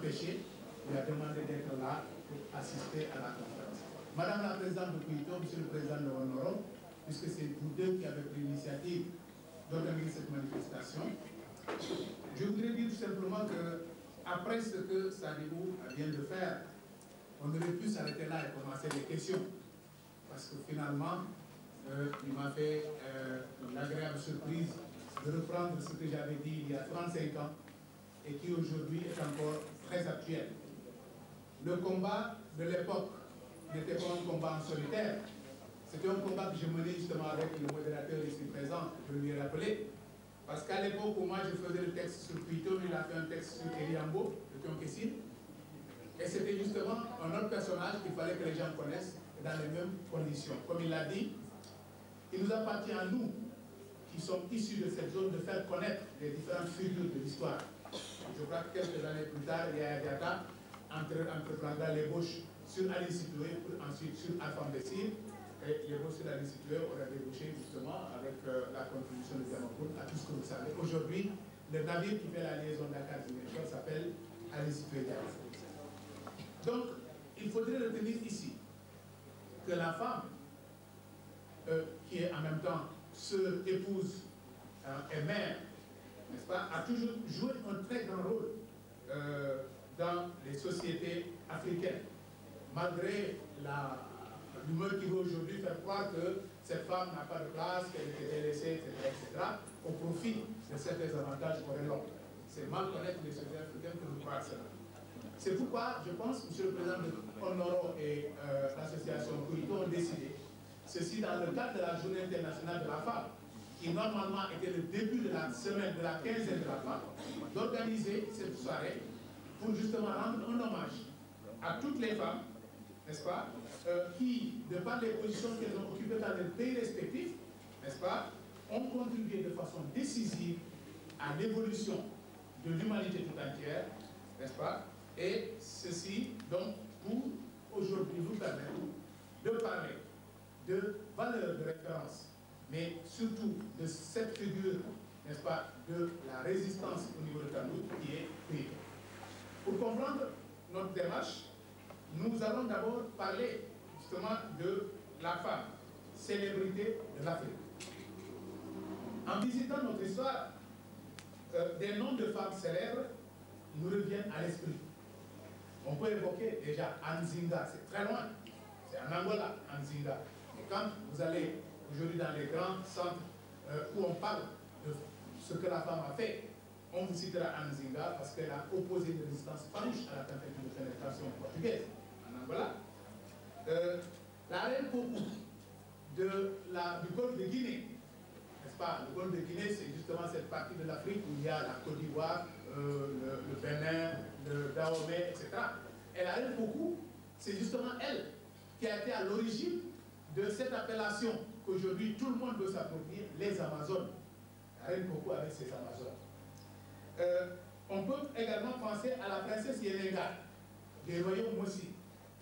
empêché, il a demandé d'être là pour assister à la conférence. Madame la Présidente de Kouito, Monsieur le Président de l'Honorant, puisque c'est vous deux qui avez pris l'initiative d'organiser cette manifestation, je voudrais dire tout simplement que, après ce que Sadibou vient de faire, on aurait pu s'arrêter là et commencer les questions. Parce que finalement, il m'a fait l'agréable surprise de reprendre ce que j'avais dit il y a 35 ans et qui aujourd'hui est encore très actuel. Le combat de l'époque n'était pas un combat en solitaire. C'était un combat que je menais justement avec le modérateur ici présent, je lui ai rappelé. Parce qu'à l'époque où moi je faisais le texte sur Kouito, il a fait un texte sur Eliambo, de Tionkessine. Et c'était justement un autre personnage qu'il fallait que les gens connaissent dans les mêmes conditions. Comme il l'a dit, il nous appartient à nous, qui sommes issus de cette zone, de faire connaître les différentes figures de l'histoire. Je crois que quelques années plus tard, Yaya Diatta entreprendra l'ébauche sur Ali Situé, pour ensuite sur Alpham Bessir. Et l'ébauche sur Ali Situé aura débouché justement avec la contribution de Diamacoune à tout ce que vous savez. Aujourd'hui, le navire qui fait la liaison Dakar-Ziguinchor s'appelle Ali Situé Diatta. Donc, il faudrait retenir ici que la femme, qui est en même temps sœur, épouse et mère, n'est-ce pas, a toujours joué un très grand rôle dans les sociétés africaines. Malgré l'humeur qui veut aujourd'hui faire croire que cette femme n'a pas de place, qu'elle était délaissée, etc., au profit de certains avantages pour elle. C'est mal connaître les sociétés africaines que nous croire cela. C'est pourquoi, je pense, M. le Président de Honoro et l'association Kouito ont décidé, ceci dans le cadre de la Journée internationale de la femme, qui normalement était le début de la semaine de la quinzaine de la femme, d'organiser cette soirée pour justement rendre un hommage à toutes les femmes, n'est-ce pas, qui, de par les positions qu'elles ont occupées dans leurs pays respectifs, n'est-ce pas, ont contribué de façon décisive à l'évolution de l'humanité tout entière, n'est-ce pas, et ceci, donc, pour aujourd'hui nous permettre de parler de valeurs de référence, mais surtout de cette figure, n'est-ce pas, de la résistance au niveau de Kanout qui est Kouito. Pour comprendre notre démarche, nous allons d'abord parler justement de la femme, célébrité de l'Afrique. En visitant notre histoire, des noms de femmes célèbres nous reviennent à l'esprit. On peut évoquer déjà Anzinga, c'est très loin, c'est en Angola, Anzinga. Et quand vous allez aujourd'hui dans les grands centres où on parle de ce que la femme a fait, on vous citera Anzinga parce qu'elle a opposé une résistance farouche à la tentative de pénétration portugaise en Angola. La reine Kokou du golfe de Guinée, n'est-ce pas? Le golfe de Guinée, c'est justement cette partie de l'Afrique où il y a la Côte d'Ivoire, le Bénin, le Dahomey, etc. Et la reine Kokou, c'est justement elle qui a été à l'origine de cette appellation qu'aujourd'hui tout le monde veut s'approprier, les Amazones. La reine Kokou avec ses Amazones. On peut également penser à la princesse Yenenga, des royaumes Mossi,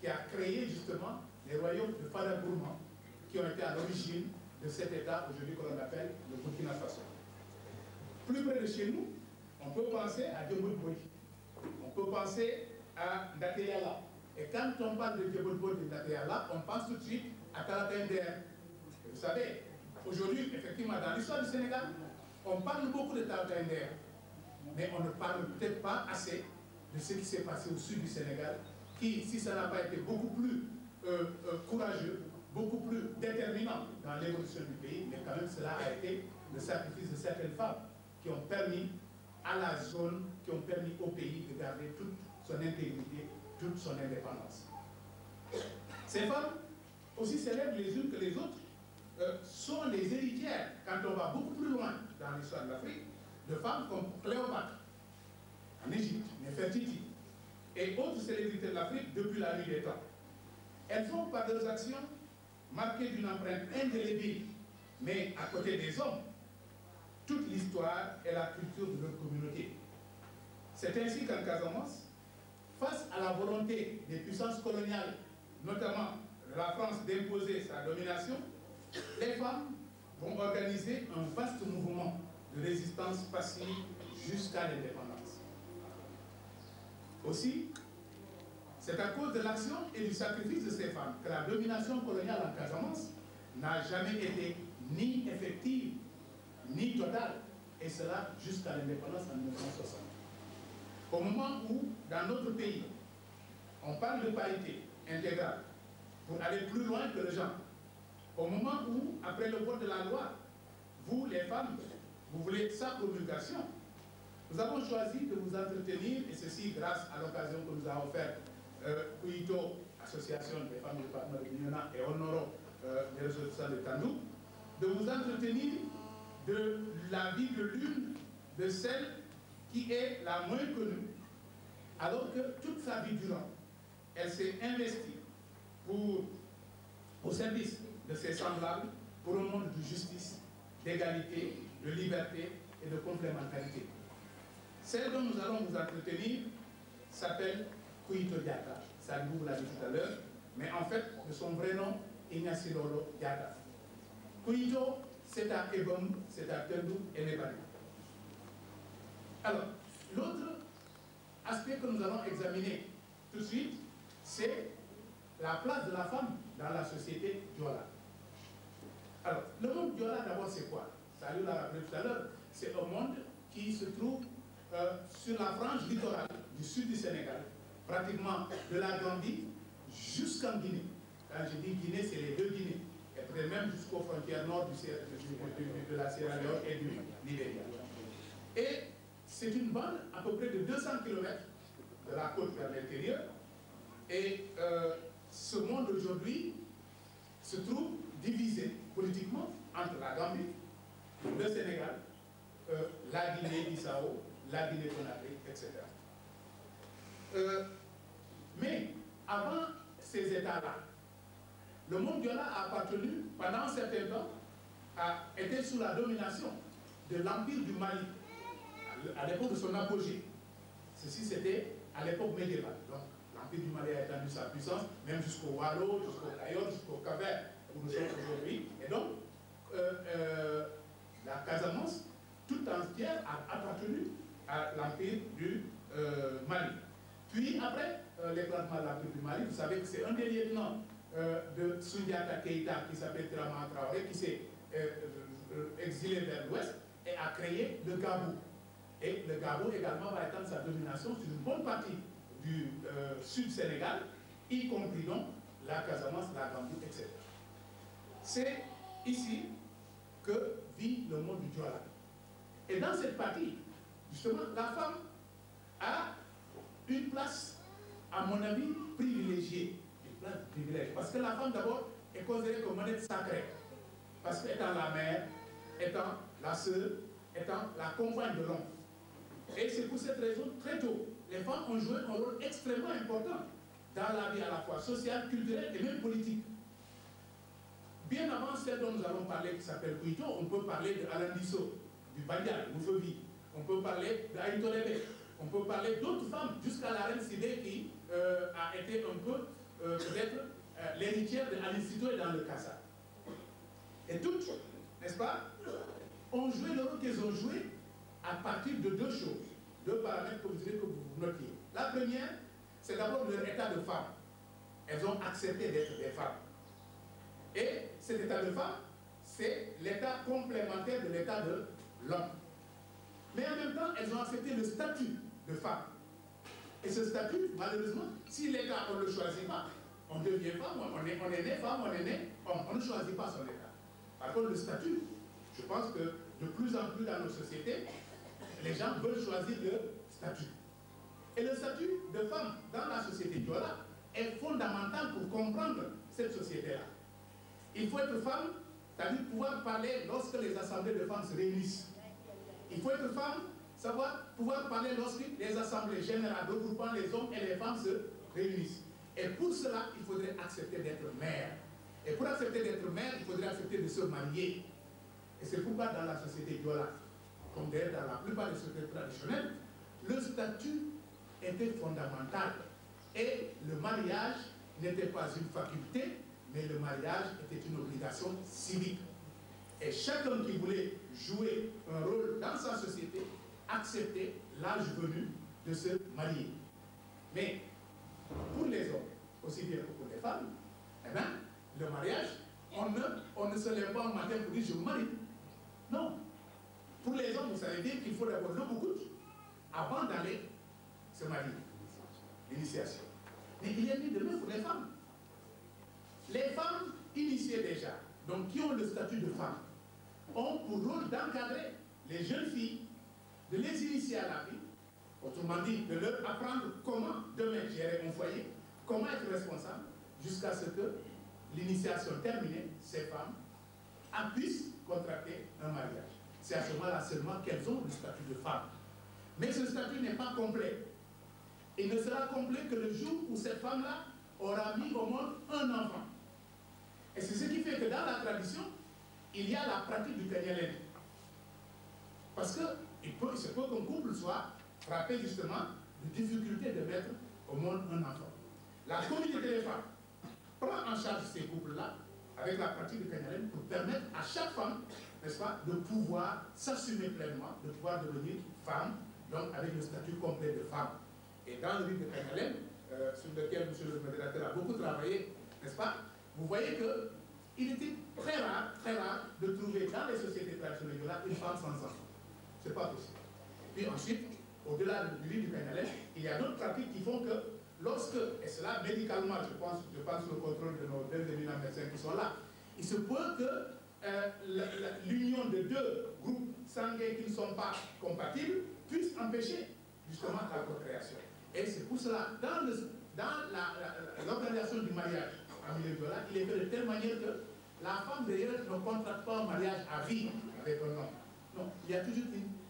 qui a créé justement les royaumes de Fada Gourmand, qui ont été à l'origine de cet État aujourd'hui que l'on appelle le Burkina Faso. Plus près de chez nous, on peut penser à Djebel Boy, on peut penser à Ndakeyala. Et quand on parle de Djebel Boy de Ndakeyala, on pense tout de suite à Talatender. Vous savez, aujourd'hui, effectivement, dans l'histoire du Sénégal, on parle beaucoup de Talatender, mais on ne parle peut-être pas assez de ce qui s'est passé au sud du Sénégal, qui, si ça n'a pas été beaucoup plus courageux, beaucoup plus déterminant dans l'évolution du pays, mais quand même cela a été le sacrifice de certaines femmes qui ont permis à la zone, qui ont permis au pays de garder toute son intégrité, toute son indépendance. Ces femmes, aussi célèbres les unes que les autres, sont les héritières, quand on va beaucoup plus loin dans l'histoire de l'Afrique, de femmes comme Cléopâtre, en Égypte, Néfertiti, et autres célébrités de l'Afrique depuis la nuit des temps. Elles ont, par leurs actions, marqué d'une empreinte indélébile, mais à côté des hommes, toute l'histoire et la culture de leur communauté. C'est ainsi qu'en Casamance, face à la volonté des puissances coloniales, notamment de la France d'imposer sa domination, les femmes vont organiser un vaste mouvement de résistance passive jusqu'à l'indépendance. Aussi, c'est à cause de l'action et du sacrifice de ces femmes que la domination coloniale en Casamance n'a jamais été ni effective, ni totale, et cela jusqu'à l'indépendance en 1960. Au moment où, dans notre pays, on parle de parité intégrale pour aller plus loin que le genre, au moment où, après le vote de la loi, vous, les femmes, vous voulez sa promulgation, nous avons choisi de vous entretenir, et ceci grâce à l'occasion que nous a offert Kouito, Association des femmes du département de Bignona, et Honoro, des ressortissants de Tandou, de vous entretenir de la vie de l'une de celles qui est la moins connue, alors que toute sa vie durant, elle s'est investie au service de ses semblables, pour un monde de justice, d'égalité, de liberté et de complémentarité. Celle dont nous allons vous entretenir s'appelle Kouito Diatta. Sadibou vous l'a dit tout à l'heure, mais en fait, de son vrai nom, Ignacy Lolo Diatta. Kouito, c'est à Ebom, c'est à Tendou et Nebali. Alors, l'autre aspect que nous allons examiner tout de suite, c'est la place de la femme dans la société Diola. Alors, le monde Diola, d'abord, c'est quoi? Salut l'a rappelé tout à l'heure. C'est un monde qui se trouve sur la frange littorale du sud du Sénégal, pratiquement de la Gambie jusqu'en Guinée. Quand je dis Guinée, c'est les deux Guinées, et peut-être même jusqu'aux frontières nord de la Sierra Leone et du Libéria. Et c'est une bande à peu près de 200 km de la côte vers l'intérieur. Et ce monde aujourd'hui se trouve divisé politiquement entre la Gambie, le Sénégal, la Guinée-Bissau, la Guinée-Conakry, etc. Mais avant ces États-là, le monde Diola a appartenu pendant un certain temps, a été sous la domination de l'Empire du Mali, à l'époque de son apogée. Ceci, c'était à l'époque médiévale. Donc, l'Empire du Mali a étendu sa puissance, même jusqu'au Wallo, jusqu'au Cayor, jusqu'au Cap-Vert, où nous sommes aujourd'hui. Et donc, la Casamance, tout entière, a appartenu à l'Empire du Mali. Puis, après l'éclatement de l'Empire du Mali, vous savez que c'est un des lieutenants de Soundiata Keïta, qui s'appelle Tiramana Traoré, qui s'est exilé vers l'ouest et a créé le Gabou. Et le Gabou également va étendre sa domination sur une bonne partie du sud Sénégal, y compris donc la Casamance, la Gambie, etc. C'est ici que vit le monde du Diola. Et dans cette partie, justement, la femme a une place, à mon avis, privilégiée. Une place de privilège. Parce que la femme, d'abord, est considérée comme monnaie sacrée. Parce qu'étant la mère, étant la sœur, étant la compagne de l'homme. Et c'est pour cette raison, très tôt, les femmes ont joué un rôle extrêmement important dans la vie à la fois sociale, culturelle et même politique. Bien avant celle dont nous allons parler, qui s'appelle Kouito, on peut parler de Alain Disso, du Bandial, Moufevi. On peut parler d'Aïto Lébé. On peut parler d'autres femmes, jusqu'à la reine Sidé, qui a été un peu, peut-être, l'héritière de Aline Sitoé dans le Kassa. Et toutes, n'est-ce pas, ont joué le rôle qu'elles ont joué à partir de deux choses, deux paramètres que vous voulez que vous notiez. La première, c'est d'abord leur état de femme. Elles ont accepté d'être des femmes. Et cet état de femme, c'est l'état complémentaire de l'état de l'homme. Mais en même temps, elles ont accepté le statut de femme. Et ce statut, malheureusement, si l'état, on ne le choisit pas, on devient femme, on est né femme, on est né homme. On ne choisit pas son état. Par contre, le statut, je pense que de plus en plus dans nos sociétés, les gens veulent choisir le statut. Et le statut de femme dans la société Diola est fondamental pour comprendre cette société-là. Il faut être femme, c'est-à-dire pouvoir parler lorsque les assemblées de femmes se réunissent. Il faut être femme, pouvoir parler lorsque les assemblées générales regroupant les hommes et les femmes se réunissent. Et pour cela, il faudrait accepter d'être mère. Et pour accepter d'être mère, il faudrait accepter de se marier. Et c'est pourquoi dans la société Diola, comme d'ailleurs dans la plupart des sociétés traditionnelles, le statut était fondamental. Et le mariage n'était pas une faculté, mais le mariage était une obligation civique. Et chacun qui voulait jouer un rôle dans sa société acceptait l'âge venu de se marier. Mais pour les hommes, aussi bien que pour les femmes, eh bien, le mariage, on ne se lève pas un matin pour dire je me marie. Non. Pour les hommes, vous savez bien qu'il faut d'abord le boucoute avant d'aller se marier. L'initiation. Mais il est mis de même pour les femmes. Les femmes initiées déjà, donc qui ont le statut de femme, ont pour rôle d'encadrer les jeunes filles, de les initier à la vie, autrement dit, de leur apprendre comment demain gérer un foyer, comment être responsable, jusqu'à ce que l'initiation terminée, ces femmes puissent contracter un mariage. C'est à ce moment-là seulement qu'elles ont le statut de femme. Mais ce statut n'est pas complet. Il ne sera complet que le jour où cette femme-là aura mis au monde un enfant. Et c'est ce qui fait que dans la tradition, il y a la pratique du kanyalène. Parce qu'il se peut qu'un couple soit frappé justement de difficulté de mettre au monde un enfant. La communauté des femmes prend en charge ces couples-là avec la pratique du kanyalène pour permettre à chaque femme, n'est-ce pas, de pouvoir s'assumer pleinement, de pouvoir devenir femme, donc avec le statut complet de femme. Et dans le rite de kanyalène, sur lequel M. le modérateur a beaucoup travaillé, n'est-ce pas, vous voyez qu'il était très rare de trouver dans les sociétés traditionnelles une femme sans enfant. Ce n'est pas possible. Puis ensuite, au-delà du rite du kanyalène, il y a d'autres pratiques qui font que lorsque, et cela médicalement, je pense au contrôle de nos deux éminents médecins qui sont là, il se peut que l'union de deux groupes sanguins qui ne sont pas compatibles puisse empêcher justement la procréation. Et c'est pour cela, dans l'organisation du mariage en milieu violent, il est fait de telle manière que la femme d'ailleurs ne contracte pas un mariage à vie avec un homme. Non, il y a toujours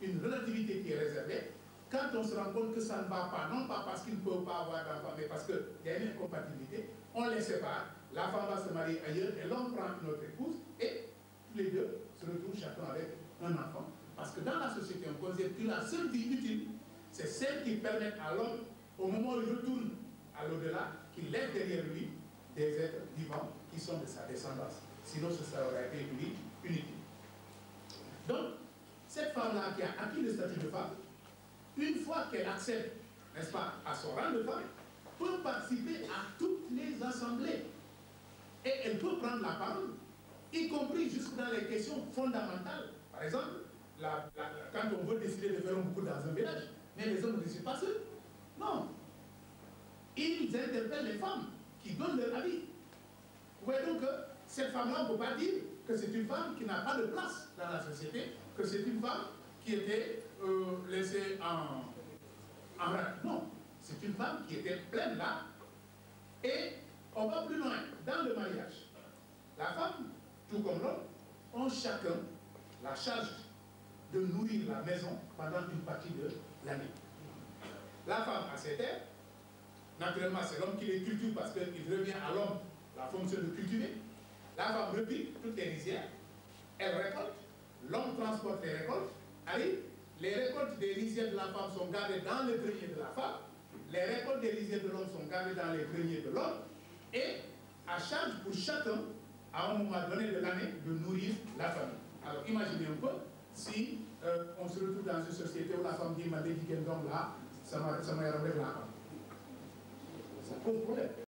une relativité qui est réservée. Quand on se rend compte que ça ne va pas, non pas parce qu'ils ne peuvent pas avoir d'enfant, mais parce qu'il y a une incompatibilité, on les sépare, la femme va se marier ailleurs et l'homme prend une autre épouse et tous les deux se retrouvent chacun avec un enfant. Parce que dans la société, on considère que la seule vie utile, c'est celle qui permet à l'homme, au moment où il retourne à l'au-delà, qu'il laisse derrière lui des êtres vivants qui sont de sa descendance. Sinon, ça aurait été inutile. Donc, cette femme-là qui a acquis le statut de femme, une fois qu'elle accède, n'est-ce pas, à son rang de femme, peut participer à toutes les assemblées. Et elle peut prendre la parole, y compris jusque dans les questions fondamentales. Par exemple, quand on veut décider de faire un beaucoup dans un village, mais les hommes ne décident pas seuls. Non. Ils interpellent les femmes qui donnent leur avis. Vous voyez donc que cette femme-là ne peut pas dire que c'est une femme qui n'a pas de place dans la société, que c'est une femme qui était laissée en rade. Non, c'est une femme qui était pleine là. Et on va plus loin. Dans le mariage, la femme, tout comme l'homme, ont chacun la charge de nourrir la maison pendant une partie de l'année. La femme a ses terres. Naturellement, c'est l'homme qui les cultive parce qu'il revient à l'homme la fonction de cultiver. La femme repique toutes les rizières. Elle récolte. L'homme transporte les récoltes. Arrive. Les récoltes des rizières de la femme sont gardées dans les greniers de la femme. Les récoltes des rizières de l'homme sont gardées dans les greniers de l'homme. Et à charge pour chacun, à un moment donné de l'année, de nourrir la famille. Alors imaginez un peu si on se retrouve dans une société où la femme dit « ma dédicace donc là, ça m'a ramené de la femme ». Ça pose problème.